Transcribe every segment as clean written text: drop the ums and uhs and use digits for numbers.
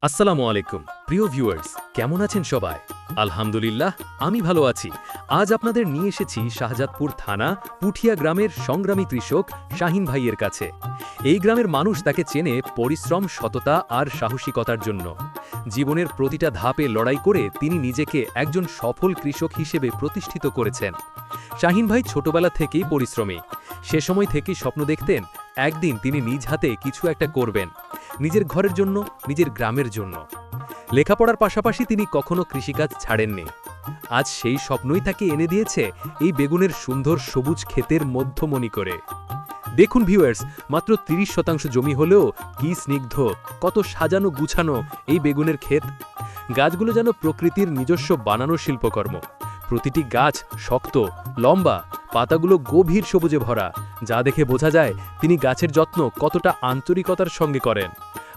আসসালামু আলাইকুম প্রিয় ভিউয়ার্স, কেমন আছেন সবাই? আলহামদুলিল্লাহ, আমি ভালো আছি। আজ আপনাদের নিয়ে এসেছি শাহজাদপুর থানা পুঠিয়া গ্রামের সংগ্রামী কৃষক শাহিন ভাইয়ের কাছে। এই গ্রামের মানুষ তাকে চেনে পরিশ্রম, সততা আর সাহসিকতার জন্য। জীবনের প্রতিটা ধাপে লড়াই করে তিনি নিজেকে একজন সফল কৃষক হিসেবে প্রতিষ্ঠিত করেছেন। শাহিন ভাই ছোটবেলা থেকেই পরিশ্রমী। সে সময় থেকেই স্বপ্ন দেখতেন একদিন তিনি নিজ হাতে কিছু একটা করবেন, নিজের ঘরের জন্য, নিজের গ্রামের জন্য। লেখাপড়ার পাশাপাশি তিনি কখনো কৃষিকাজ ছাড়েননি। আজ সেই স্বপ্নই তাকে এনে দিয়েছে এই বেগুনের সুন্দর সবুজ ক্ষেতের মধ্যমণি করে। দেখুন ভিউয়ার্স, মাত্র ৩০% জমি হলেও কি স্নিগ্ধ, কত সাজানো গুছানো এই বেগুনের ক্ষেত। গাছগুলো যেন প্রকৃতির নিজস্ব বানানো শিল্পকর্ম। প্রতিটি গাছ শক্ত, লম্বা, পাতাগুলো গভীর সবুজে ভরা, যা দেখে বোঝা যায় তিনি গাছের যত্ন কতটা আন্তরিকতার সঙ্গে করেন।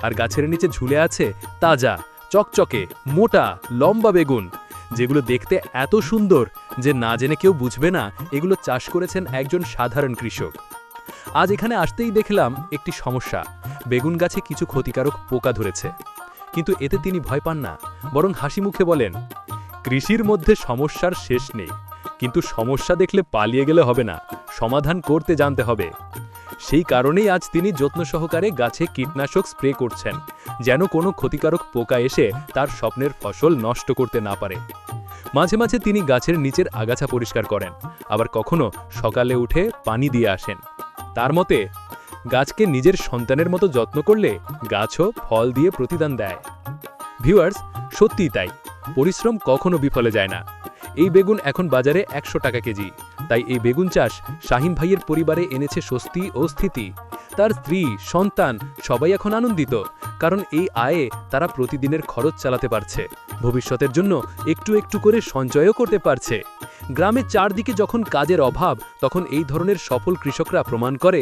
আর গাছের নিচে ঝুলে আছে তাজা, চকচকে, মোটা, লম্বা বেগুন, যেগুলো দেখতে এত সুন্দর যে না জেনে কেউ বুঝবে না এগুলো চাষ করেছেন একজন সাধারণ কৃষক। আজ এখানে আসতেই দেখলাম একটি সমস্যা, বেগুন গাছে কিছু ক্ষতিকারক পোকা ধরেছে। কিন্তু এতে তিনি ভয় পান না, বরং হাসি মুখে বলেন, কৃষির মধ্যে সমস্যার শেষ নেই, কিন্তু সমস্যা দেখলে পালিয়ে গেলে হবে না, সমাধান করতে জানতে হবে। সেই কারণেই আজ তিনি যত্ন সহকারে গাছে কীটনাশক স্প্রে করছেন, যেন কোনো ক্ষতিকারক পোকা এসে তার স্বপ্নের ফসল নষ্ট করতে না পারে। মাঝে মাঝে তিনি গাছের নিচের আগাছা পরিষ্কার করেন, আবার কখনো সকালে উঠে পানি দিয়ে আসেন। তার মতে, গাছকে নিজের সন্তানের মতো যত্ন করলে গাছও ফল দিয়ে প্রতিদান দেয়। ভিউয়ার্স, সত্যিই তাই, পরিশ্রম কখনো বিফলে যায় না। এই বেগুন এখন বাজারে ১০০ টাকা কেজি। তাই এই বেগুন চাষ শাহিন ভাইয়ের পরিবারে এনেছে স্বস্তি ও স্থিতি। তার স্ত্রী, সন্তান সবাই এখন আনন্দিত, কারণ এই আয়ে তারা প্রতিদিনের খরচ চালাতে পারছে, ভবিষ্যতের জন্য একটু একটু করে সঞ্চয়ও করতে পারছে। গ্রামের চারদিকে যখন কাজের অভাব, তখন এই ধরনের সফল কৃষকরা প্রমাণ করে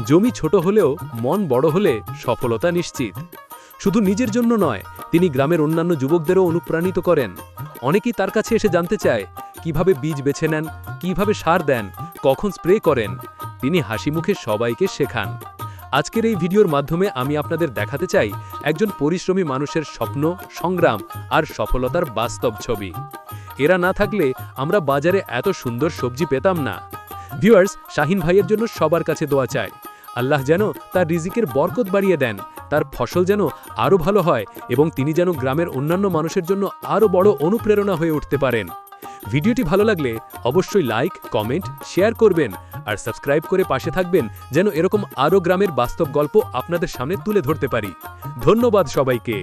জমি ছোট হলেও মন বড় হলে সফলতা নিশ্চিত। শুধু নিজের জন্য নয়, তিনি গ্রামের অন্যান্য যুবকদেরও অনুপ্রাণিত করেন। অনেকেই তার কাছে এসে জানতে চায় কিভাবে বীজ বেছে নেন, কিভাবে সার দেন, কখন স্প্রে করেন। তিনি হাসি মুখে সবাইকে শেখান। আজকের এই ভিডিওর মাধ্যমে আমি আপনাদের দেখাতে চাই একজন পরিশ্রমী মানুষের স্বপ্ন, সংগ্রাম আর সফলতার বাস্তব ছবি। এরা না থাকলে আমরা বাজারে এত সুন্দর সবজি পেতাম না। ভিউয়ার্স, শাহিন ভাইয়ের জন্য সবার কাছে দোয়া চাই, আল্লাহ যেন তার রিজিকের বরকত বাড়িয়ে দেন, তার ফসল যেন আরও ভালো হয় এবং তিনি যেন গ্রামের অন্যান্য মানুষের জন্য আরও বড় অনুপ্রেরণা হয়ে উঠতে পারেন। ভিডিওটি ভালো লাগলে অবশ্যই লাইক, কমেন্ট, শেয়ার করবেন আর সাবস্ক্রাইব করে পাশে থাকবেন, যেন এরকম আরও গ্রামের বাস্তব গল্প আপনাদের সামনে তুলে ধরতে পারি। ধন্যবাদ সবাইকে।